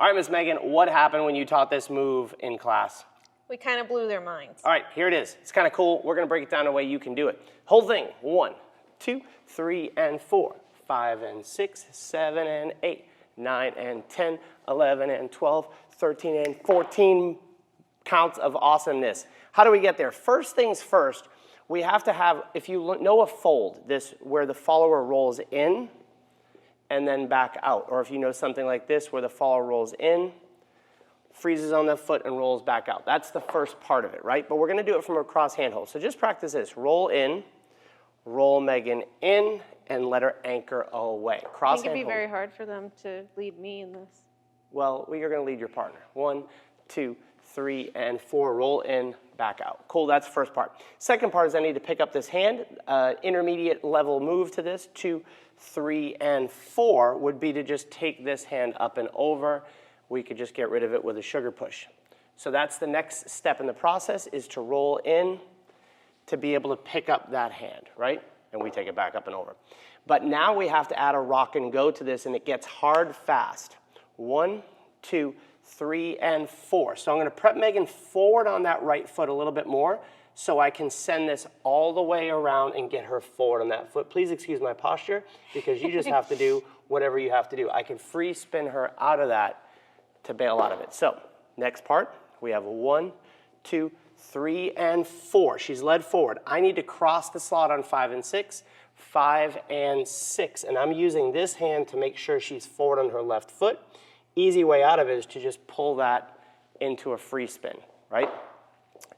All right, Miss Megan, what happened when you taught this move in class? We kind of blew their minds. All right, here it is. It's kind of cool. We're going to break it down the way you can do it. Whole thing. 1, 2, 3, and 4. 5 and 6, 7 and 8, 9 and 10, 11 and 12, 13 and 14 counts of awesomeness. How do we get there? First things first, we have to have, if you know a fold, this where the follower rolls in and then back out. Or if you know something like this where the follower rolls in, freezes on the foot, and rolls back out. That's the first part of it, right? But we're going to do it from a cross hand hold. So just practice this. Roll in, roll Megan in, and let her anchor away. Cross hand hold. I think it'd be very hard for them to lead me in this. Well, you're going to lead your partner. 1, 2, 3, and 4. Roll in, back out. Cool, that's the first part. Second part is I need to pick up this hand. Intermediate level move to this. 2, 3, and 4 would be to just take this hand up and over. We could just get rid of it with a sugar push. So that's the next step in the process, is to roll in to be able to pick up that hand, right? And we take it back up and over. But now we have to add a rock and go to this, and it gets hard fast. 1, 2, 3, and 4. So I'm going to prep Megan forward on that right foot a little bit more so I can send this all the way around and get her forward on that foot. Please excuse my posture, because you just have to do whatever you have to do. I can free spin her out of that to bail out of it. So next part, we have 1, 2, 3, and 4. She's led forward. I need to cross the slot on 5 and 6, 5 and 6. And I'm using this hand to make sure she's forward on her left foot. Easy way out of it is to just pull that into a free spin, right?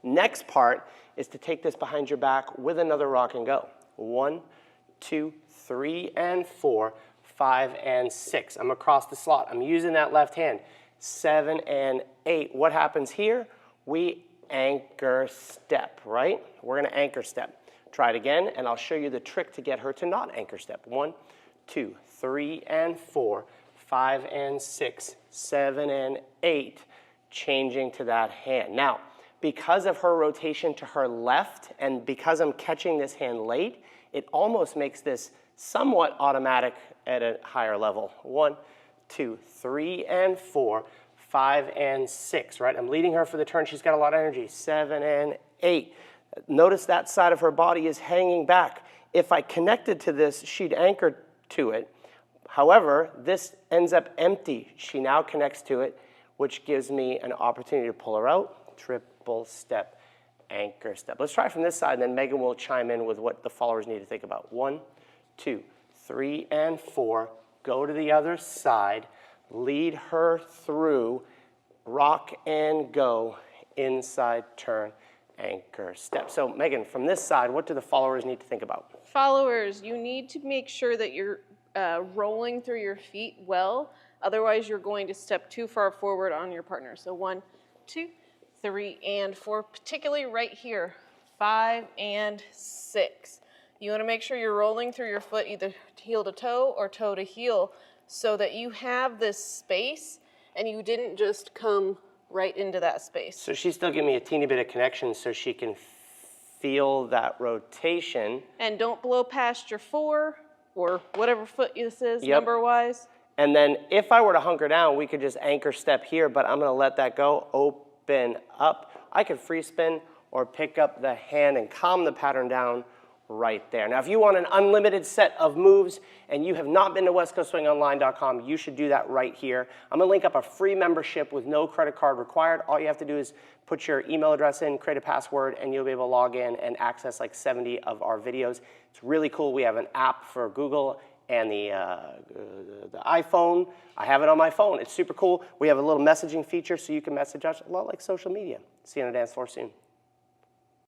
Next part is to take this behind your back with another rock and go. 1, 2, 3, and 4, 5 and 6. I'm across the slot. I'm using that left hand. 7 and 8. What happens here? We anchor step, right? We're going to anchor step. Try it again, and I'll show you the trick to get her to not anchor step. 1, 2, 3, and 4, 5 and 6, 7 and 8, changing to that hand. Now, because of her rotation to her left, and because I'm catching this hand late, it almost makes this somewhat automatic at a higher level. 1, 2, 3, and 4, 5 and 6, right? I'm leading her for the turn. She's got a lot of energy. 7 and 8. Notice that side of her body is hanging back. If I connected to this, she'd anchor to it. However, this ends up empty. She now connects to it, which gives me an opportunity to pull her out. Triple step, anchor step. Let's try it from this side, and then Megan will chime in with what the followers need to think about. 1, 2, 3, and 4. Go to the other side. Lead her through. Rock and go. Inside turn. Anchor step. So Megan, from this side, what do the followers need to think about? Followers, you need to make sure that you're rolling through your feet well. Otherwise, you're going to step too far forward on your partner. So 1, 2, 3, and 4, particularly right here, 5 and 6. You want to make sure you're rolling through your foot either heel to toe or toe to heel so that you have this space and you didn't just come right into that space. So she's still giving me a teeny bit of connection so she can feel that rotation. And don't blow past your 4 or whatever foot this is, number-wise. And then if I were to hunker down, we could just anchor step here, but I'm going to let that go, open up. I could free spin or pick up the hand and calm the pattern down right there. Now, if you want an unlimited set of moves and you have not been to westcoastswingonline.com, you should do that right here. I'm going to link up a free membership with no credit card required. All you have to do is put your email address in, create a password, and you'll be able to log in and access like 70 of our videos. It's really cool. We have an app for Google and the iPhone. I have it on my phone. It's super cool. We have a little messaging feature so you can message us, a lot like social media. See you on the dance floor soon.